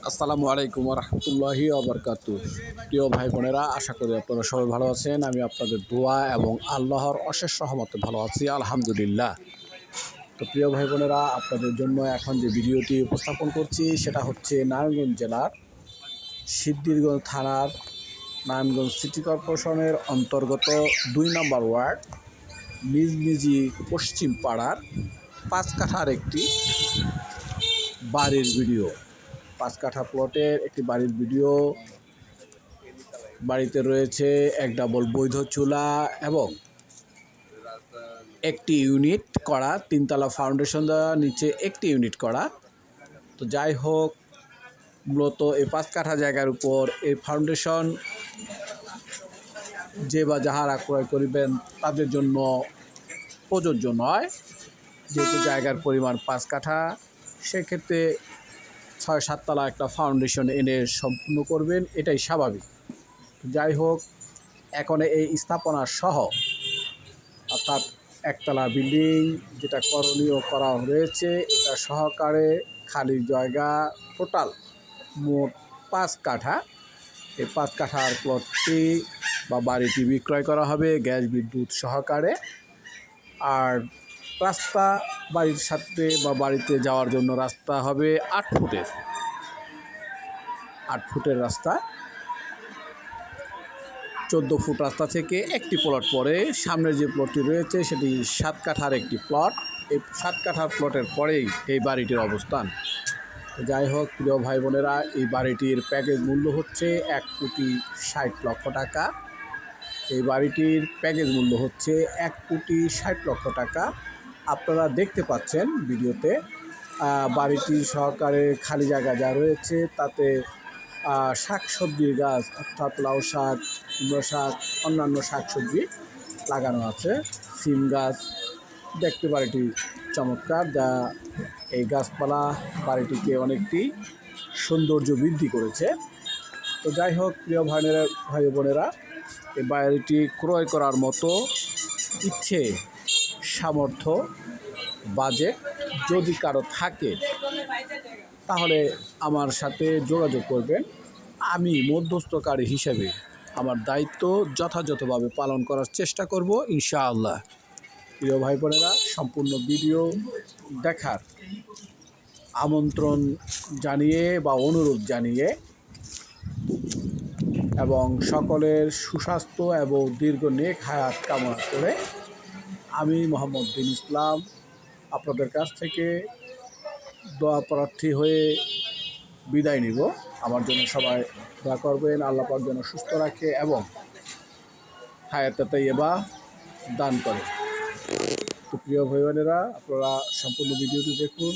আসসালামু আলাইকুম রহমতুল্লাহি ওবরকাতু। প্রিয় ভাই বোনেরা, আশা করি আপনারা সবাই ভালো আছেন। আমি আপনাদের দোয়া এবং আল্লাহর অশেষ রহমতে ভালো আছি, আলহামদুলিল্লাহ। তো প্রিয় ভাই বোনেরা, আপনাদের জন্য এখন যে ভিডিওটি উপস্থাপন করছি সেটা হচ্ছে নারায়ণগঞ্জ জেলার সিদ্ধিরগঞ্জ থানার নারায়ণগঞ্জ সিটি কর্পোরেশনের অন্তর্গত 2 নম্বর ওয়ার্ড নিজমিজি পশ্চিম পাড়ার 5 কাঠার একটি বাড়ির ভিডিও। 5 কাঠা প্লটের একটি বাড়ির ভিডিও। বাড়িতে রয়েছে এক ডাবল বৈধ চুলা এবং একটি ইউনিট করা, 3তলা ফাউন্ডেশন দেওয়া, নিচে একটি ইউনিট করা। তো যাই হোক, মূলত এই 5 কাঠা জায়গার উপর এই ফাউন্ডেশন যে বা যাহারা ক্রয় করিবেন তাদের জন্য প্রযোজ্য নয়, যেহেতু জায়গার পরিমাণ 5 কাঠা। সেক্ষেত্রে 6-7 তলা একটা ফাউন্ডেশন এনে সম্পূর্ণ করবেন, এটাই স্বাভাবিক। যাই হোক, এখন এই স্থাপনা সহ অর্থাৎ একতলা বিল্ডিং যেটা করণীয় করা রয়েছে, এটা সহকারে খালি জায়গা টোটাল মোট 5 কাঠা। এই 5 কাঠার প্লটটি বা বাড়িটি বিক্রয় করা হবে গ্যাস বিদ্যুৎ সহকারে। আর রাস্তা বাড়ির সাথে বা বাড়িতে যাওয়ার জন্য রাস্তা হবে 8 ফুটের। 8 ফুটের রাস্তা। 14 ফুট রাস্তা থেকে একটি প্লট পরে সামনের যে প্লটটি রয়েছে সেটি 7 কাঠার একটি প্লট। এই 7 কাঠার প্লটের পরেই এই বাড়িটির অবস্থান। তো যাই হোক, প্রিয় ভাই বোনেরা, এই বাড়িটির প্যাকেজ মূল্য হচ্ছে 1,60,00,000 টাকা। এই বাড়িটির প্যাকেজ মূল্য হচ্ছে 1,60,00,000 টাকা। আপনারা দেখতে পাচ্ছেন ভিডিওতে বাড়িটি সহকারে খালি জায়গা যা রয়েছে তাতে শাকসবজির গাছ অর্থাৎ লাউ শাক, কুমড়ো শাক, অন্যান্য শাকসবজি লাগানো আছে। সিম গাছ দেখতে বাড়িটি চমৎকার, যা এই গাছপালা বাড়িটিকে অনেকটি সৌন্দর্য বৃদ্ধি করেছে। তো যাই হোক, প্রিয় ভাই বোনেরা, এই বাড়িটি ক্রয় করার মতো ইচ্ছে, সামর্থ্য, বাজেট যদি কারো থাকে তাহলে আমার সাথে যোগাযোগ করবেন। আমি মধ্যস্থকারী হিসেবে আমার দায়িত্ব যথাযথভাবে পালন করার চেষ্টা করব, ইনশাআল্লাহ। প্রিয় ভাই বোনেরা, সম্পূর্ণ ভিডিও দেখার আমন্ত্রণ জানিয়ে বা অনুরোধ জানিয়ে এবং সকলের সুস্বাস্থ্য এবং দীর্ঘ নেক হায়াত কামনা করে আমি মোহাম্মদ দিন ইসলাম আপনাদের কাছ থেকে দোয়া প্রার্থী হয়ে বিদায় নিব। আমার জন্য সবাই দোয়া করবেন, আল্লাহ পাক যেন সুস্থ রাখে এবং হায়াতে তাইয়্যিবা দান করে। তো প্রিয় ভাই বোনেরা, আপনারা সম্পূর্ণ ভিডিওটি দেখুন।